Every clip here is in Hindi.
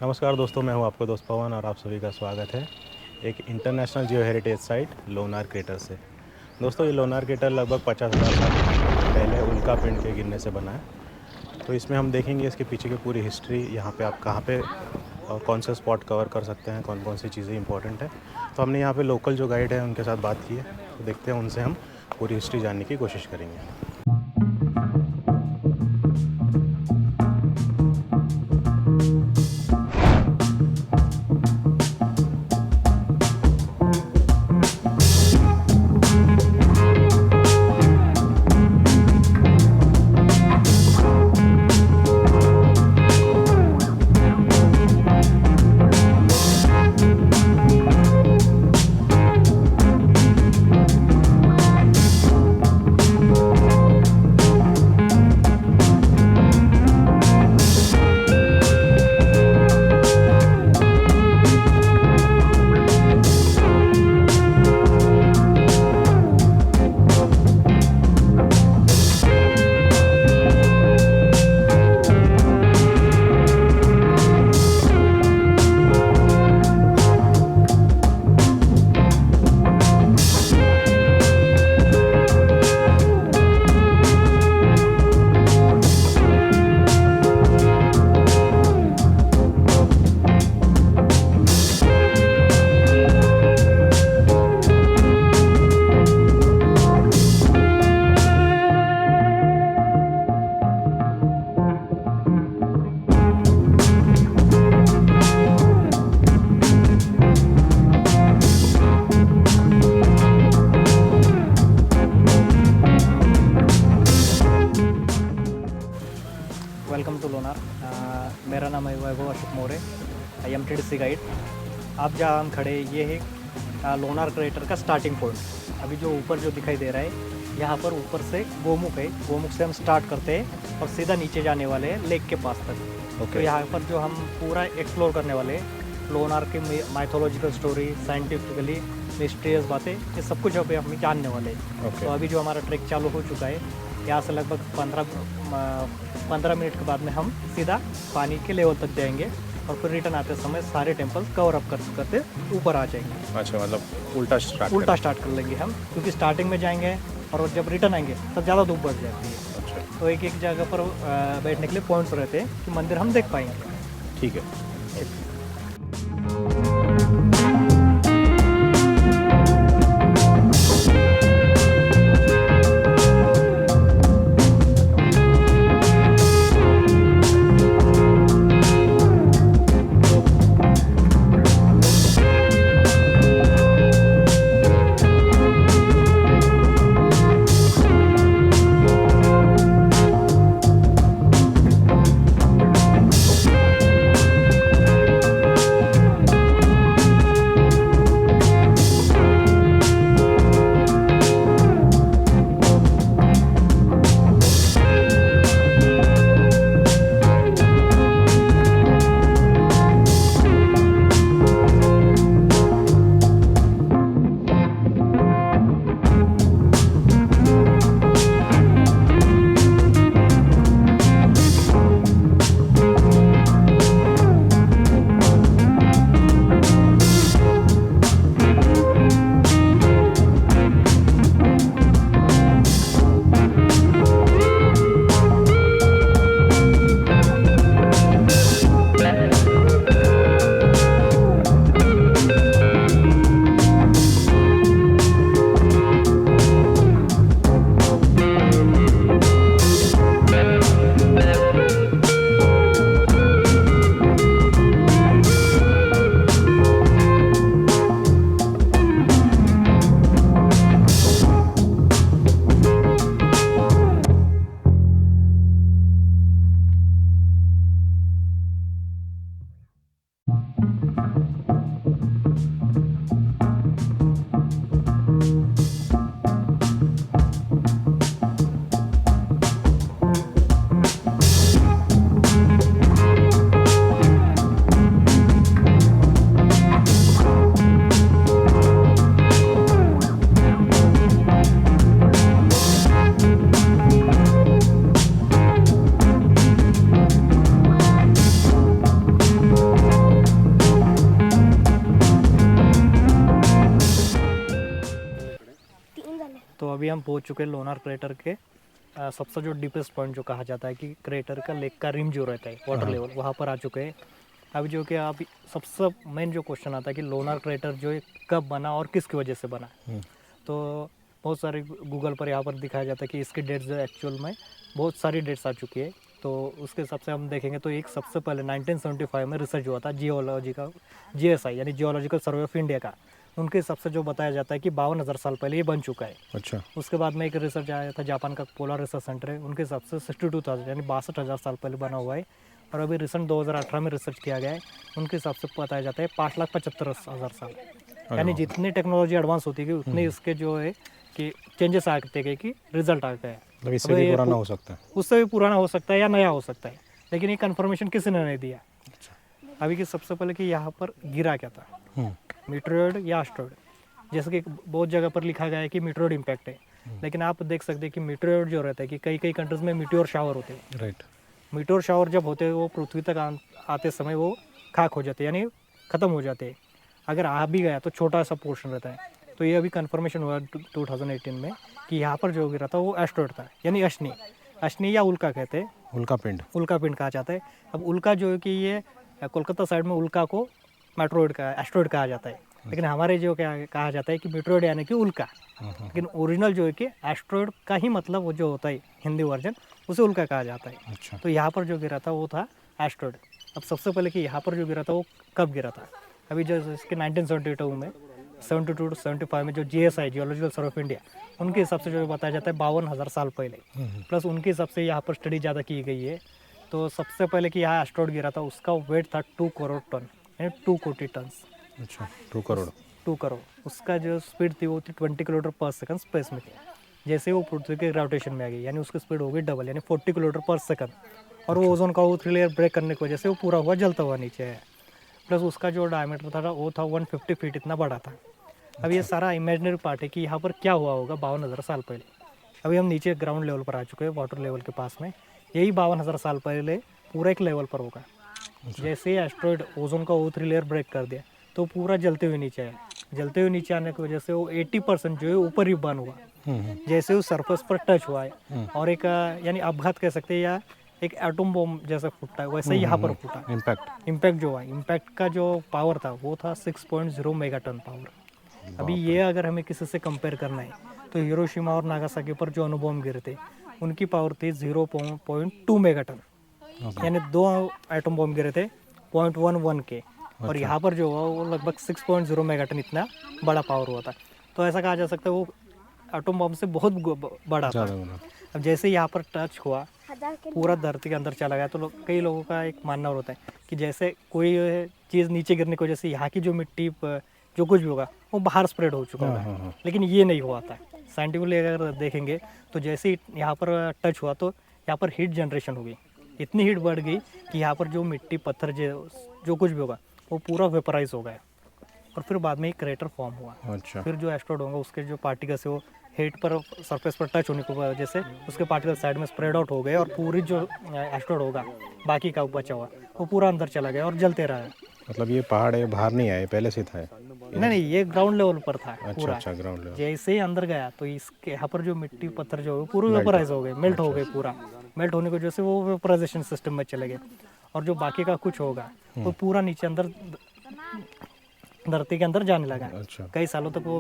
नमस्कार दोस्तों, मैं हूं आपका दोस्त पवन और आप सभी का स्वागत है एक इंटरनेशनल जियो हेरिटेज साइट लोनार क्रेटर से। दोस्तों, ये लोनार क्रेटर लगभग 50,000 साल पहले उल्का पिंड के गिरने से बना है। तो इसमें हम देखेंगे इसके पीछे की पूरी हिस्ट्री, यहाँ पे आप कहाँ पे और कौन से स्पॉट कवर कर सकते हैं, कौन कौन सी चीज़ें इंपॉर्टेंट है। तो हमने यहाँ पे लोकल जो गाइड है उनके साथ बात की है, तो देखते हैं उनसे हम पूरी हिस्ट्री जानने की कोशिश करेंगे। Welcome to Lonar. मेरा नाम है Vaibhav Ashok Maurya. I am TDC guide. आप जहाँ हम खड़े, ये है लोनार क्रेटर का स्टार्टिंग पॉइंट। अभी जो ऊपर जो दिखाई दे रहा है, यहाँ पर ऊपर से गोमुख है। गोमुख से हम स्टार्ट करते हैं और सीधा नीचे जाने वाले हैं लेक के पास तक। तो यहाँ पर जो हम पूरा एक्सप्लोर करने वाले हैं, लोनार की माइथोलॉजिकल स्टोरी, साइंटिफिकली मिस्टीरियस बातें, ये सब कुछ अभी हम जानने वाले हैं। तो अभी जो हमारा ट्रैक चालू हो चुका है, यहाँ से लगभग 15 मिनट के बाद में हम सीधा पानी के लेवल तक जाएंगे और फिर रिटर्न आते समय सारे टेम्पल कवर अप करते करते ऊपर आ जाएंगे। अच्छा, मतलब उल्टा स्टार्ट कर लेंगे हम, क्योंकि स्टार्टिंग में जाएंगे और जब रिटर्न आएंगे तब ज़्यादा धूप बढ़ जाती है। अच्छा, तो एक एक जगह पर बैठने के लिए पॉइंट्स रहते हैं कि मंदिर हम देख पाएंगे। ठीक है। अभी हम पहुंच चुके हैं लोनार क्रेटर के सबसे जो डीपेस्ट पॉइंट जो कहा जाता है कि क्रेटर का लेक का रिम जो रहता है वाटर लेवल, वहाँ पर आ चुके हैं। अभी जो कि अभी सबसे मेन जो क्वेश्चन आता है कि लोनार क्रेटर जो है कब बना और किसकी वजह से बना। तो बहुत सारे गूगल पर यहाँ पर दिखाया जाता है कि इसकी डेट्स जो एक्चुअल में बहुत सारी डेट्स आ चुकी है। तो उसके हिसाब से हम देखेंगे तो एक सबसे पहले 1975 में रिसर्च हुआ था जियोलॉजी का, GSI यानी जियोलॉजिकल सर्वे ऑफ इंडिया का। उनके हिसाब से जो बताया जाता है कि 52,000 साल पहले ये बन चुका है। अच्छा। उसके बाद में एक रिसर्च आया था जापान का पोलर रिसर्च सेंटर है, उनके हिसाब से 62,000 यानी 62,000 साल पहले बना हुआ है। और अभी रिसेंट 2018 में रिसर्च किया गया है, उनके हिसाब से बताया जाता है 5,75,000 साल। यानी जितनी टेक्नोलॉजी एडवांस होती गई उतने इसके जो है कि चेंजेस आते गए कि रिजल्ट आ गए। मतलब इससे भी पुराना हो सकता है, उससे भी पुराना हो सकता है या नया हो सकता है, लेकिन ये कंफर्मेशन किसी ने नहीं दिया। अभी कि सबसे पहले कि यहाँ पर गिरा क्या था, मीटरॉइड या एस्टेरॉइड। जैसे कि बहुत जगह पर लिखा गया है कि मीटरॉइड इम्पैक्ट है, लेकिन आप देख सकते हैं कि मीटरॉइड जो रहता है कि कई कई कंट्रीज में मीटियोर शावर होते हैं। राइट। मीटियोर शावर जब होते हैं वो पृथ्वी तक आते समय वो खाक हो जाते हैं यानी ख़त्म हो जाते हैं। अगर आ भी गया तो छोटा सा पोर्शन रहता है। तो ये अभी कंफर्मेशन हुआ 2018 में कि यहाँ पर जो गिरा था वो एस्टेरॉइड था, यानी अश्नि या उल्का कहते हैं। उल्का पिंड कहा जाता है। अब उल्का जो है कि ये कोलकाता साइड में उल्का को एस्टेरॉइड कहा जाता है, लेकिन हमारे जो क्या कहा जाता है कि मीटरॉइड यानी कि उल्का। लेकिन ओरिजिनल जो है कि एस्टेरॉइड का ही मतलब वो जो होता है हिंदी वर्जन, उसे उल्का कहा जाता है। अच्छा। तो यहाँ पर जो गिरा था वो था एस्टेरॉइड। अब सबसे पहले कि यहाँ पर जो गिरा था वो कब गिरा था, अभी जो इसके 1972 में 72 to 75 में जो GSI geological survey of India, उनके हिसाब से जो बताया जाता है 52,000 साल पहले। प्लस उनके हिसाब से यहाँ पर स्टडी ज़्यादा की गई है। तो सबसे पहले कि यहाँ एस्टेरॉइड गिरा था उसका वेट था 2 करोड़ टन यानी 2 कोटी टन। अच्छा, 2 करोड़। 2 करोड़। उसका जो स्पीड थी वो थी 20 किलोमीटर पर सेकंड स्पेस में थी। जैसे वो पृथ्वी के ग्रेविटेशन में आ गई यानी उसकी स्पीड हो गई डबल यानी 40 किलोमीटर पर सेकंड। और वो ओजोन का वो 3 लेयर ब्रेक करने की वजह से वो पूरा हुआ जलता हुआ नीचे है। प्लस उसका जो डायमीटर था वो था 150 फीट, इतना बड़ा था। अब ये सारा इमेजिनरी पार्ट है कि यहाँ पर क्या हुआ होगा 52,000 साल पहले। अभी हम नीचे ग्राउंड लेवल पर आ चुके हैं, वाटर लेवल के पास में। यही 52,000 साल पहले पूरा एक लेवल पर होगा। जैसे ही एस्टेरॉइड ओजोन का O3 लेयर ब्रेक कर दिया तो पूरा जलते हुए नीचे आया। जलते हुए नीचे आने की वजह से वो 80% जो है ऊपर ही बर्न हुआ। जैसे वो सरफेस पर टच हुआ है और एक यानी अपघात कह सकते हैं या एक एटम बॉम्ब जैसा फूटा है, वैसे ही यहाँ पर फूटा। इम्पैक्ट जो हुआ, इम्पैक्ट का जो पावर था वो था 6.0 मेगाटन पावर। अभी ये अगर हमें किसी से कंपेयर करना है तो हिरोशिमा और नागासाकी पर जो अणुबॉम्ब गिरे थे उनकी पावर थी 0.2 मेगाटन, यानी 2 एटम बॉम्ब गिरे थे 0.11 के। और यहाँ पर जो हुआ वो लगभग 6.0 मेगाटन इतना बड़ा पावर हुआ था। तो ऐसा कहा जा सकता है वो एटम बॉम्ब से बहुत बड़ा था। अब जैसे यहाँ पर टच हुआ पूरा धरती के अंदर चला गया तो कई लोगों का एक मानना होता है कि जैसे कोई चीज़ नीचे गिरने की वजह से यहाँ की जो मिट्टी जो कुछ भी होगा वो बाहर स्प्रेड हो चुका होगा। लेकिन ये नहीं हुआ था। साइंटिफिकली अगर देखेंगे तो जैसे ही यहाँ पर टच हुआ तो यहाँ पर हीट जनरेशन हो गई, इतनी हीट बढ़ गई कि यहाँ पर जो मिट्टी पत्थर जो कुछ भी होगा वो पूरा वेपराइज हो गया और फिर बाद में एक क्रेटर फॉर्म हुआ। अच्छा। फिर जो एस्टेरॉइड होगा उसके जो पार्टिकल्स है वो हीट पर सरफेस पर टच होने की वजह से उसके पार्टिकल साइड में स्प्रेड आउट हो गए और पूरी जो एस्टेरॉइड होगा बाकी का बचा हुआ वो पूरा अंदर चला गया और जलते रहा। मतलब ये पहाड़ है बाहर नहीं आए, पहले से था? नहीं, ये ग्राउंड लेवल पर था पूरा। अच्छा, ग्राउंड लेवल। जैसे ही अंदर गया तो इसके यहाँ पर जो मिट्टी पत्थर जो है पूरे वेपराइज हो गए, मेल्ट हो गए। पूरा मेल्ट होने की वजह से वो वेपराइजेशन सिस्टम में चले गए और जो बाकी का कुछ होगा वो पूरा नीचे अंदर धरती के अंदर जाने लगा। अच्छा। कई सालों तक वो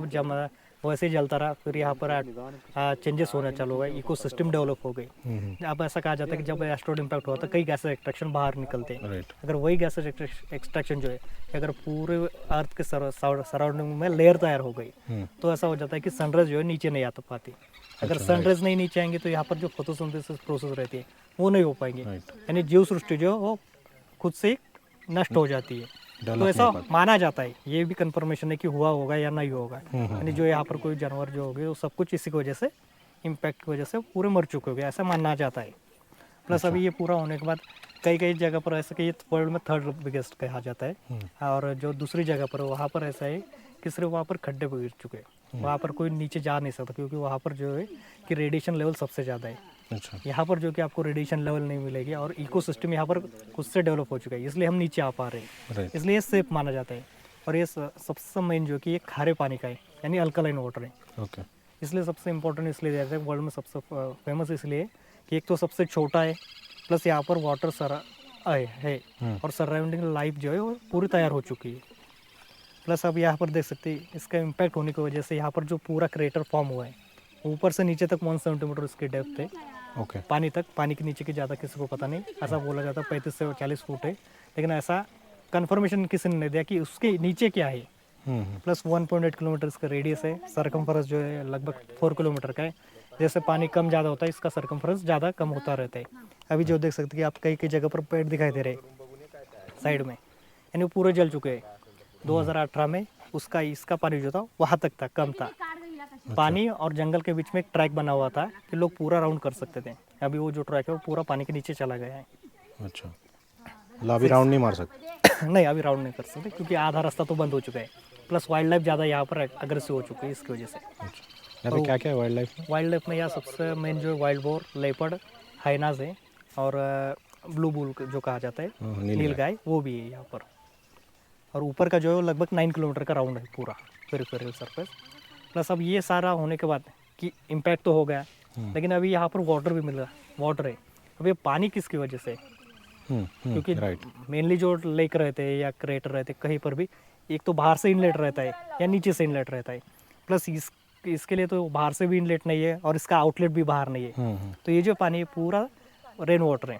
वैसे ही जलता रहा। फिर यहाँ पर चेंजेस होने चालू हो गए, इकोसिस्टम डेवलप हो गई। अब ऐसा कहा जाता है कि जब एस्टेरॉइड इम्पैक्ट हुआ तो कई गैसेज एक्सट्रैक्शन बाहर निकलते हैं। अगर वही गैसेज एक्सट्रैक्शन जो है अगर पूरे अर्थ के सराउंडिंग में लेयर तैयार हो गई तो ऐसा हो जाता है कि सनराइज जो है नीचे नहीं आ पाती। अगर सनराइज नहीं नीचे आएंगे तो यहाँ पर जो फोटोसिंथेसिस प्रोसेस रहती है वो नहीं हो पाएंगे, यानी जीव सृष्टि जो वो खुद से नष्ट हो जाती है। तो ऐसा माना जाता है, ये भी कंफर्मेशन है कि हुआ होगा या नहीं होगा। यानी जो यहाँ पर कोई जानवर जो हो गए वो सब कुछ इसी की वजह से इम्पैक्ट की वजह से पूरे मर चुके होंगे, ऐसा मानना जाता है। प्लस अभी ये पूरा होने के बाद कई जगह पर ऐसा कि ये वर्ल्ड में 3rd बिगेस्ट कहा जाता है। और जो दूसरी जगह पर वहाँ पर ऐसा है कि सिर्फ वहाँ पर खड्डे गिर चुके हैं, वहाँ पर कोई नीचे जा नहीं सकता क्योंकि वहाँ पर जो है कि रेडिएशन लेवल सबसे ज़्यादा है। अच्छा। यहाँ पर जो कि आपको रेडिएशन लेवल नहीं मिलेगी और इकोसिस्टम यहाँ पर खुद से डेवलप हो चुका है, इसलिए हम नीचे आ पा रहे हैं। इसलिए ये सेफ माना जाता है। और ये सबसे मेन जो कि ये खारे पानी का है, यानी अल्कलाइन वाटर है। ओके। इसलिए सबसे इम्पोर्टेंट इसलिए दिया जाता है, वर्ल्ड में सबसे फेमस इसलिए कि एक तो सबसे छोटा है, प्लस यहाँ पर वाटर सर है और सराउंडिंग लाइफ जो है वो पूरी तैयार हो चुकी है। प्लस अब यहाँ पर देख सकते हैं इसका इम्पैक्ट होने की वजह से यहाँ पर जो पूरा क्रेटर फॉर्म हुआ है, ऊपर से नीचे तक 1 सेंटीमीटर इसकी डेप्थ है, ओके। पानी तक। पानी के नीचे की ज़्यादा किसी को पता नहीं, ऐसा बोला जाता है 35 से 40 फुट है, लेकिन ऐसा कंफर्मेशन किसी ने नहीं दिया कि उसके नीचे क्या है। प्लस 1.8 किलोमीटर इसका रेडियस है, सरकमफेरेंस जो है लगभग 4 किलोमीटर का है। जैसे पानी कम ज़्यादा होता है, इसका सरकमफेरेंस ज़्यादा कम होता रहता है। अभी जो देख सकते हैं कि आप कई कई जगह पर पेड़ दिखाई दे रहे हैं साइड में, यानी वो पूरे जल चुके हैं। 2018 में उसका इसका पानी जो था वहाँ तक था, कम था। पानी और जंगल के बीच में एक ट्रैक बना हुआ था कि लोग पूरा राउंड कर सकते थे। अभी वो जो ट्रैक है वो पूरा पानी के नीचे चला गया है। अच्छा, मतलब अभी राउंड नहीं मार सकते? नहीं, अभी राउंड नहीं कर सकते क्योंकि आधा रास्ता तो बंद हो चुका है। प्लस वाइल्ड लाइफ ज़्यादा यहाँ पर अग्रेसिव हो चुकी है इसकी वजह से। अच्छा, यहाँ पे क्या क्या है वाइल्ड लाइफ में? वाइल्ड लाइफ में यहाँ सबसे मेन जो वाइल्ड बोर, लेपर्ड, हाइनाज है और ब्लू बुल जो कहा जाता है, नील गाय, वो भी है यहाँ पर। और ऊपर का जो है वो लगभग 9 किलोमीटर का राउंड है पूरा पेरिफेरल सरफेस। प्लस अब ये सारा होने के बाद कि इम्पैक्ट तो हो गया, लेकिन अभी यहाँ पर वाटर भी मिल रहा, वाटर है। अब ये पानी किसकी वजह से? क्योंकि मेनली जो लेक रहते हैं या क्रेटर रहते हैं कहीं पर भी, एक तो बाहर से इनलेट रहता है या नीचे से इनलेट रहता है। प्लस इसके लिए तो बाहर से भी इनलेट नहीं है और इसका आउटलेट भी बाहर नहीं है। तो ये जो पानी है पूरा रेन वाटर है।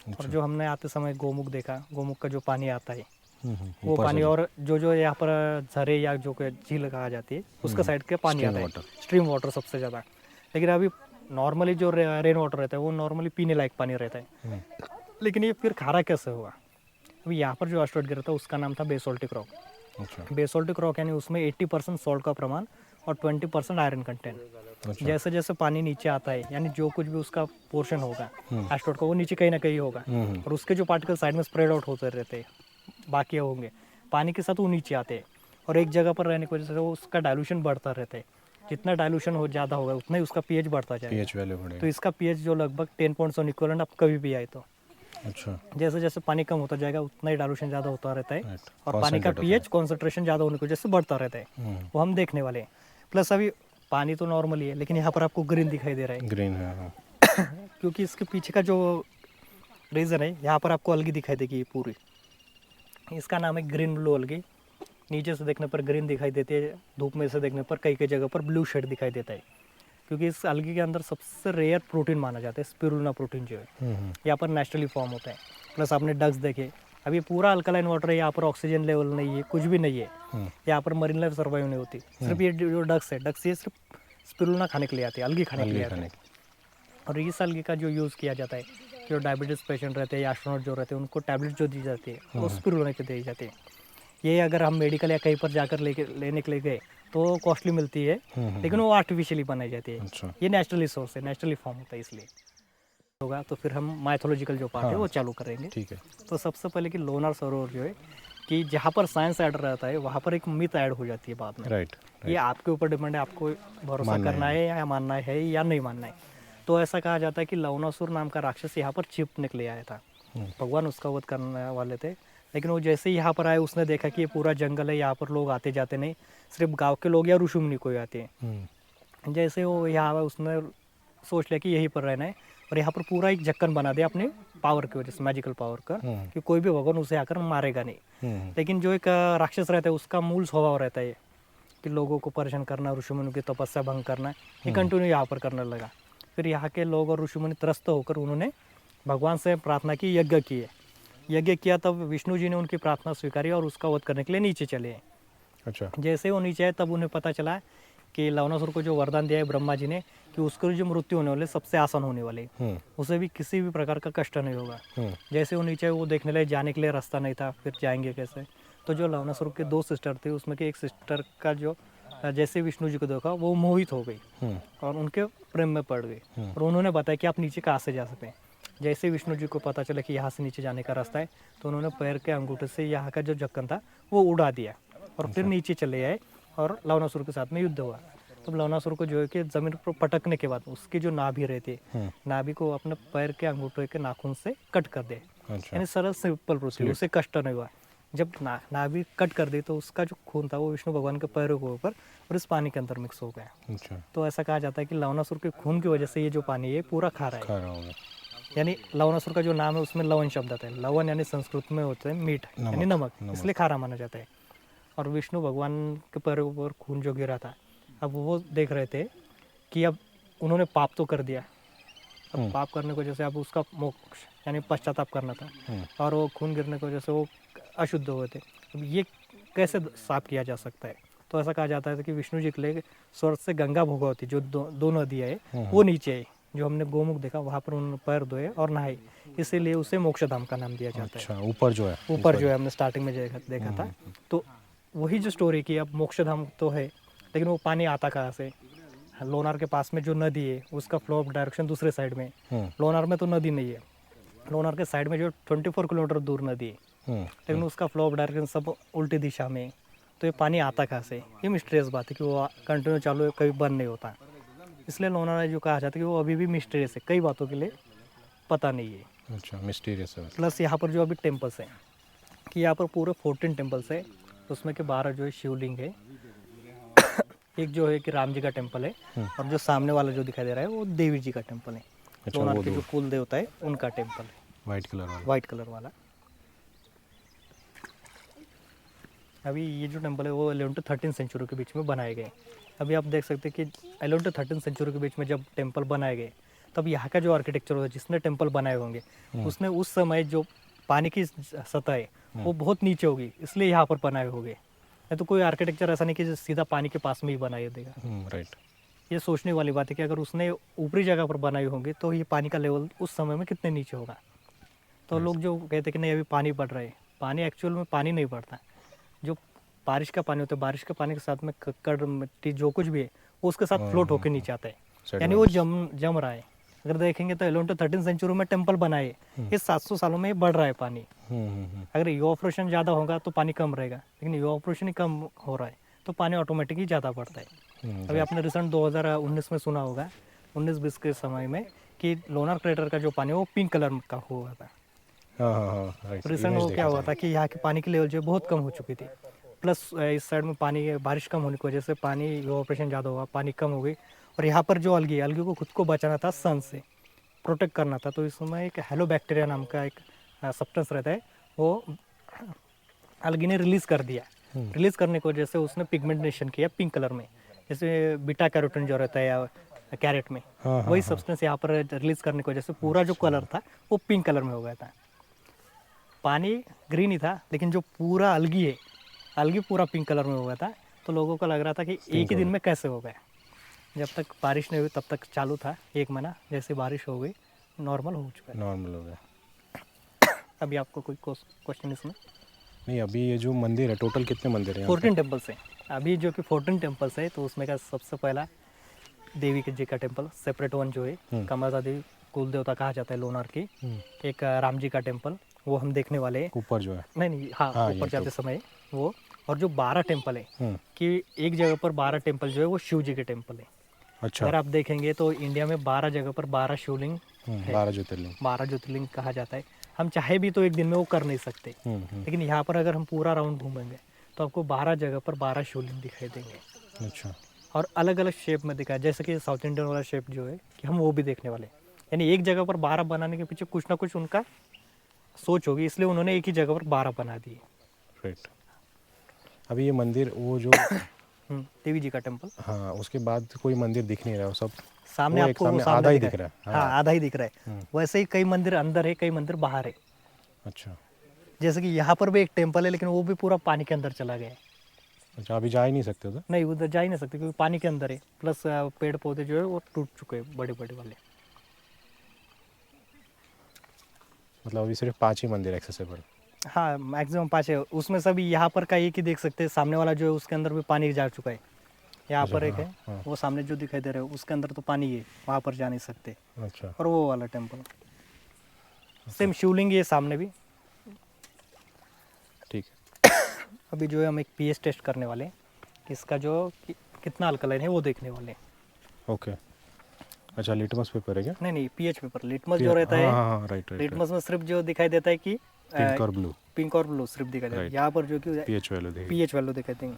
और जो हमने आते समय गोमुख देखा, गोमुख का जो पानी आता है वो पानी, और जो यहाँ पर झरे या जो झील कहा जाती है उसका साइड के पानी आता है, स्ट्रीम वाटर सबसे ज़्यादा। लेकिन अभी नॉर्मली जो रेन वाटर रहता है वो नॉर्मली पीने लायक पानी रहता है। लेकिन ये फिर खारा कैसे हुआ? अभी यहाँ पर जो एस्टेरॉयड गिरा था उसका नाम था बेसोल्टिक रॉक। अच्छा। बेसोल्टिक रॉक यानी उसमें 80% सॉल्ट का प्रमाण और 20% आयरन कंटेंट। अच्छा। जैसे जैसे पानी नीचे आता है यानी जो कुछ भी उसका पोर्शन होगा एस्टेरॉयड का वो नीचे कहीं ना कहीं होगा और उसके जो पार्टिकल साइड में स्प्रेड आउट होते रहते हैं, बाकी होंगे पानी के साथ वो नीचे आते हैं और एक जगह पर रहने की वजह से वो उसका डाइल्यूशन बढ़ता रहता है। जितना डाइल्यूशन हो ज़्यादा होगा उतना ही उसका पीएच बढ़ता जाएगा। पीएच वैल्यू बढ़ेगा। तो इसका पीएच जो लगभग 10 पॉइंट्स इक्वलेंट अब कभी भी आए तो। अच्छा। जैसे जैसे पानी कम होता जाएगा उतना ही डाइल्यूशन ज़्यादा होता रहता है और पानी का Concentrate पीएच कॉन्सेंट्रेशन ज़्यादा होने की वजह से बढ़ता रहता है। वो हम देखने वाले हैं। प्लस अभी पानी तो नॉर्मल ही है लेकिन यहाँ पर आपको ग्रीन दिखाई दे रहा है। ग्रीन है, हाँ। क्योंकि इसके पीछे का जो रीज़न है, यहाँ पर आपको अलगी दिखाई देगी पूरी। इसका नाम है ग्रीन ब्लू अलगी। नीचे से देखने पर ग्रीन दिखाई देती है, धूप में से देखने पर कई कई जगह पर ब्लू शेड दिखाई देता है। क्योंकि इस अलगी के अंदर सबसे रेयर प्रोटीन माना जाता है स्पिरुलिना प्रोटीन जो है यहाँ पर नेचुरली फॉर्म होता है। प्लस आपने डक्स देखे, अभी पूरा अल्कलाइन वाटर है, यहाँ पर ऑक्सीजन लेवल नहीं है, कुछ भी नहीं है। यहाँ पर मरीन लाइफ सर्वाइव नहीं होती। सिर्फ ये जो डक्स है, डक्स ये सिर्फ स्पिरुलिना खाने के लिए आती है, अलगी खाने के लिए आती है। और इस अलगी का जो यूज़ किया जाता है, जो डायबिटीज़ पेशेंट रहते हैं या एस्ट्रोनॉट जो रहते हैं उनको टैबलेट जो दी जाती है वो स्पिरुलिना की दी जाती है। ये अगर हम मेडिकल या कहीं पर जाकर लेने के लिए गए तो कॉस्टली मिलती है, लेकिन वो आर्टिफिशियली बनाई जाती है। अच्छा। ये नेचुरली सोर्स है, नेचुरली फॉर्म होता है, इसलिए होगा। तो फिर हम माइथोलॉजिकल जो पार्ट है वो चालू करेंगे। ठीक है। तो सबसे पहले कि लोनार सरोवर जो है कि जहाँ पर साइंस ऐड रहता है वहाँ पर एक मिथ ऐड हो जाती है बाद में। राइट। ये आपके ऊपर डिपेंड है, आपको भरोसा करना है या मानना है या नहीं मानना है। तो ऐसा कहा जाता है कि लवणासुर नाम का राक्षस यहाँ पर छिपने के लिए आया था। भगवान उसका वध करने वाले थे, लेकिन वो जैसे ही यहाँ पर आए उसने देखा कि ये पूरा जंगल है, यहाँ पर लोग आते जाते नहीं, सिर्फ गांव के लोग या ऋषि मुनि कोई आते हैं। जैसे वो यहाँ आया उसने सोच लिया कि यहीं पर रहना है और यहाँ पर पूरा एक जक्कन बना दिया अपने पावर की वजह से, मैजिकल पावर का, कि कोई भी भगवान उसे आकर मारेगा नहीं। लेकिन जो एक राक्षस रहता है उसका मूल स्वभाव रहता है कि लोगों को परेशान करना, ऋषि मुनि की तपस्या भंग करना, ये कंटिन्यू यहाँ पर करने लगा। फिर यहाँ के लोग और ऋषि मुनि त्रस्त होकर उन्होंने भगवान से प्रार्थना की, यज्ञ किए। यज्ञ किया तब विष्णु जी ने उनकी प्रार्थना स्वीकारी और उसका वध करने के लिए नीचे चले आए। अच्छा। जैसे वो नीचे आए तब उन्हें पता चला कि लवणासुर को जो वरदान दिया है ब्रह्मा जी ने कि उसको जो मृत्यु होने वाले सबसे आसान होने वाले, उसे भी किसी भी प्रकार का कष्ट नहीं होगा। जैसे वो नीचे वो देखने लगे, जाने के लिए रास्ता नहीं था, फिर जाएंगे कैसे। तो जो लवणासुर के 2 सिस्टर थे उसमें की एक सिस्टर का जो जैसे विष्णु जी को देखा वो मोहित हो गई और उनके प्रेम में पड़ गई और उन्होंने बताया कि आप नीचे कहाँ से जा सकते हैं। जैसे विष्णु जी को पता चला कि यहाँ से नीचे जाने का रास्ता है तो उन्होंने पैर के अंगूठे से यहाँ का जो जक्कन था वो उड़ा दिया और फिर नीचे चले आए और लवणासुर के साथ में युद्ध हुआ। तब लवणासुर को जो है कि जमीन पर पटकने के बाद उसकी जो नाभि रहती है, नाभि को अपने पैर के अंगूठे के नाखून से कट कर दे। यानी सरल सिंपल प्रोसीजर, उसे कष्ट नहीं हुआ। जब नाभि कट कर दी तो उसका जो खून था वो विष्णु भगवान के पैरों के ऊपर और इस पानी के अंदर मिक्स हो गया। अच्छा, तो ऐसा कहा जाता है कि लवणासुर के खून की वजह से ये जो पानी है पूरा खारा है। खारा होगा। यानी लवणासुर का जो नाम है उसमें लवन शब्द आता है। लवन यानी संस्कृत में होता है मीठ यानी नमक, इसलिए खारा माना जाता है। और विष्णु भगवान के पैरों के ऊपर खून जो गिरा था, अब वो देख रहे थे कि अब उन्होंने पाप तो कर दिया, अब पाप करने की वजह से अब उसका मोक्ष यानी पश्चाताप करना था, और वो खून गिरने की वजह से वो अशुद्ध हुए थे। अब ये कैसे साफ किया जा सकता है? तो ऐसा कहा जाता है कि विष्णु जी के लिए स्वर्ग से गंगा भोगवती जो दो नदियाँ है वो नीचे है, जो हमने गोमुख देखा वहाँ पर उन्होंने पैर धोए और नहाए, इसीलिए उसे मोक्षधाम का नाम दिया जाता है। अच्छा, ऊपर जो है, ऊपर जो है हमने स्टार्टिंग में देखा था। तो वही जो स्टोरी की अब मोक्षधाम तो है, लेकिन वो पानी आता कहाँ से? लोनार के पास में जो नदी है उसका फ्लो ऑफ डायरेक्शन दूसरे साइड में है। लोनार में तो नदी नहीं है, लोनार के साइड में जो 24 किलोमीटर दूर नदी है, लेकिन उसका फ्लो ऑफ डायरेक्शन सब उल्टी दिशा में है। तो ये पानी आता कहाँ से? ये मिस्टीरियस बात है कि वो कंटिन्यू चालू है, कभी बंद नहीं होता। इसलिए लोनार जो कहा जाता है कि वो अभी भी मिस्टीरियस है, कई बातों के लिए पता नहीं है। अच्छा, मिस्टीरियस है। प्लस यहाँ पर जो अभी टेम्पल्स हैं कि यहाँ पर पूरे 14 टेम्पल्स है, उसमें के 12 जो है शिवलिंग है। एक जो है कि राम जी का टेम्पल है, और जो सामने वाला जो दिखाई दे रहा है वो देवी जी का टेम्पल है। अच्छा, लोनार वो के दो जो कुल देवता है उनका टेम्पल है, वाइट कलर वाला। वाइट कलर वाला। अभी ये जो टेम्पल है वो 11 to 13 सेंचुरी के बीच में बनाए गए। अभी आप देख सकते हैं कि 11 to 13 सेंचुरी के बीच में जब टेम्पल बनाए गए, तब यहाँ का जो आर्किटेक्चर होता है जिसने टेम्पल बनाए होंगे, उसने उस समय जो पानी की सतह है वो बहुत नीचे होगी, इसलिए यहाँ पर बनाए होंगे। नहीं तो कोई आर्किटेक्चर ऐसा नहीं कि जो सीधा पानी के पास में ही बनाया देगा। राइट। ये सोचने वाली बात है कि अगर उसने ऊपरी जगह पर बनाई होंगी तो ये पानी का लेवल उस समय में कितने नीचे होगा। तो लोग जो कहते हैं कि नहीं अभी पानी बढ़ रहा है, पानी एक्चुअल में पानी नहीं बढ़ता। जो बारिश का पानी होता है, बारिश के पानी के साथ में कक्कड़ मिट्टी जो कुछ भी है वो उसके साथ फ्लोट होकर नीचे आता है, यानी वो जम रहा है। अगर देखेंगे तो 11 to 13 सेंचुरी में टेम्पल बनाए, इस 700 सालों में बढ़ रहा है पानी। अगर इवापोरेशन ज़्यादा होगा तो पानी कम रहेगा, लेकिन इवापोरेशन ही कम हो रहा है तो पानी ऑटोमेटिकली ज़्यादा बढ़ता है। अभी आपने रिसेंट 2019 में सुना होगा, 19-20 के समय में, कि लोनार क्रेटर का जो पानी है वो पिंक कलर का हुआ था। रिसेंट वो क्या हुआ था कि यहाँ के पानी की लेवल जो है बहुत कम हो चुकी थी। प्लस इस साइड में पानी बारिश कम होने की वजह से पानी इवापोरेशन ज़्यादा हुआ, पानी कम हो गई। और यहाँ पर जो अलगी को खुद को बचाना था, सन से प्रोटेक्ट करना था, तो इस समय एक हेलो बैक्टीरिया नाम का एक सब्सटेंस रहता है, वो अलगी ने रिलीज़ कर दिया। रिलीज़ करने की वजह से उसने पिगमेंटेशन किया पिंक कलर में, जैसे बीटा कैरोटीन जो रहता है या कैरेट में, वही सब्सटेंस यहाँ पर रिलीज़ करने की वजह से पूरा जो कलर था वो पिंक कलर में हो गया था। पानी ग्रीन ही था, लेकिन जो पूरा अलगी है, अलगी पूरा पिंक कलर में हो गया था। तो लोगों को लग रहा था कि एक ही दिन में कैसे हो गया। जब तक बारिश नहीं हुई तब तक चालू था, 1 महीना, जैसे बारिश हो गई नॉर्मल हो चुका है। नॉर्मल हो गया। अभी आपको कोई क्वेश्चन इसमें? नहीं, अभी ये जो मंदिर है, टोटल कितने मंदिर हैं? 14 टेम्पल्स हैं अभी, जो कि 14 टेम्पल्स है। तो उसमें का सबसे पहला देवी के जी का टेम्पल सेपरेट वन जो है, कमला देवी कुल देवता कहा जाता है लोनार की। एक राम जी का टेम्पल, वो हम देखने वाले हैं ऊपर जो है। नहीं, हाँ ऊपर जाते समय वो। और जो 12 टेम्पल है कि एक जगह पर 12 टेम्पल जो है वो शिव जी के टेम्पल है। अच्छा, अगर आप देखेंगे तो इंडिया में 12 जगह पर 12 शिवलिंग, 12 ज्योतिर्लिंग, 12 ज्योतिर्लिंग कहा जाता है। हम चाहे भी तो एक दिन में वो कर नहीं सकते, लेकिन यहाँ पर अगर हम पूरा राउंड घूमेंगे तो आपको 12 जगह पर 12 शिवलिंग दिखाई देंगे। अच्छा, और अलग अलग शेप में दिखाया, जैसे कि साउथ इंडियन वाला शेप जो है कि हम वो भी देखने वाले। यानी एक जगह पर 12 बनाने के पीछे कुछ ना कुछ उनका सोच होगी, इसलिए उन्होंने एक ही जगह पर 12 बना दिए। राइट। अभी ये मंदिर वो जो देवी जी का टेम्पल, हाँ, उसके बाद कोई मंदिर दिख नहीं रहा, वो सब सामने वो आपको सामने सामने आधा ही दिख रहा है। हाँ, आधा ही दिख रहा है। वैसे ही कई मंदिर अंदर है, कई मंदिर बाहर है। अच्छा, जैसे कि यहाँ पर भी एक टेम्पल है, लेकिन वो भी पूरा पानी के अंदर चला गया है। अच्छा, अभी जा ही नहीं सकते उधर? नहीं, उधर जा ही नहीं सकते क्योंकि पानी के अंदर है। प्लस पेड़ पौधे जो है वो टूट चुके हैं, बड़े बड़े वाले। मतलब अभी सिर्फ 5 ही मंदिर एक्सेसिबल? हाँ, मैक्सिमम 5 है। उसमें सभी यहाँ पर का एक ही देख सकते हैं, सामने वाला जो है उसके अंदर भी पानी जा चुका है। यहाँ पर एक है, वो सामने जो दिखाई दे रहा है उसके अंदर तो पानी है, वहाँ पर जा नहीं सकते। अच्छा, और वो वाला टेम्पल सेम शिवलिंग है सामने भी। ठीक है। अभी जो है हम एक पीएच टेस्ट करने वाले हैं, इसका जो कितना अल्कलाइन है वो देखने वाले हैं। ओके। अच्छा, लिटमस पेपर है क्या? नहीं, पीएच पेपर। लिटमस जो रहता है, हाँ, राइट, लिटमस में सिर्फ जो दिखाई देता है कि पिंक और ब्लू पिंक और ब्लू सिर्फ दिखाई देते हैं। Right. यहाँ पर जो कि पीएच वैल्यू देखिए। पीएच वैल्यू दिखाते हैं।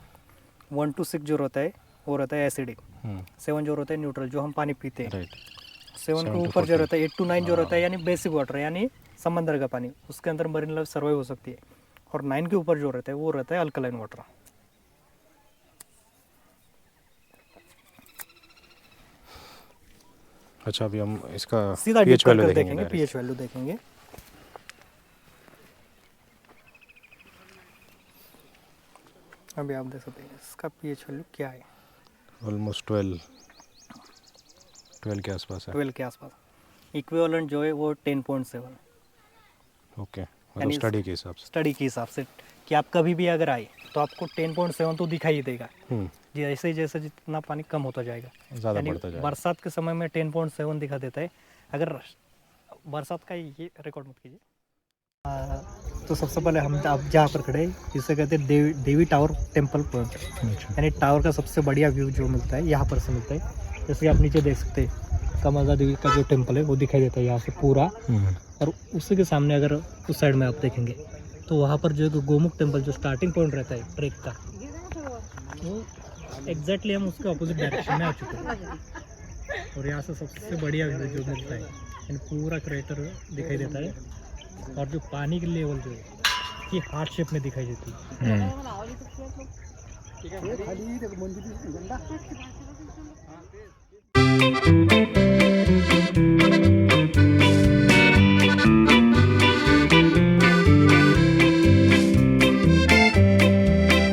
1 to 6 जो रहता है वो रहता है एसिडिक, 7 जो रहता है न्यूट्रल जो हम पानी पीते हैं, राइट 7 के 7 to ऊपर जो 14 रहता है 8 to 9 जो रहता है यानी बेसिक वाटर यानी समंदर का पानी, उसके अंदर मरीन लाइफ सर्वाइव हो सकती है। और 9 के ऊपर जो रहता है वो रहता है अल्कलाइन वाटर। अच्छा अभी हम इसका सीधा पीएच डीप वैल्यू कर देखेंगे देखेंगे, direct। पीएच वैल्यू देखेंगे। अभी आप देख सकते हैं इसका पीएच वैल्यू क्या है, ऑलमोस्ट 12 के आसपास है। 12 के आसपास। इक्विवेलेंट जो है वो 10.7, ओके मतलब यानी स्टडी के हिसाब से। स्टडी के हिसाब से कि आप कभी भी अगर आए तो आपको 10.7 तो दिखाई देगा। जैसे जैसे जितना पानी कम होता जाएगा ज़्यादा यानी बढ़ता जाएगा। बरसात के समय में 10.7 दिखा देता है। अगर बरसात का ये रिकॉर्ड मत कीजिए। तो सबसे पहले हम आप जहाँ पर खड़े हैं इसे कहते हैं देवी टावर टेम्पल पॉइंट, यानी टावर का सबसे बढ़िया व्यू जो मिलता है यहाँ पर से मिलता है। जैसे आप नीचे देख सकते हैं कमला देवी का जो टेम्पल है वो दिखाई देता है यहाँ से पूरा। और उसी के सामने अगर उस साइड में आप देखेंगे तो वहाँ पर जो गोमुख टेम्पल जो स्टार्टिंग पॉइंट रहता है ट्रेक का, वो एग्जैक्टली हम उसके अपोजिट डायरेक्शन में आ चुके हैं। और यहाँ से सबसे बढ़िया व्यू जो मिलता है यानी पूरा क्रेटर दिखाई देता है। और जो पानी की लेवल जो है ये हार्ट शेप में दिखाई देती है।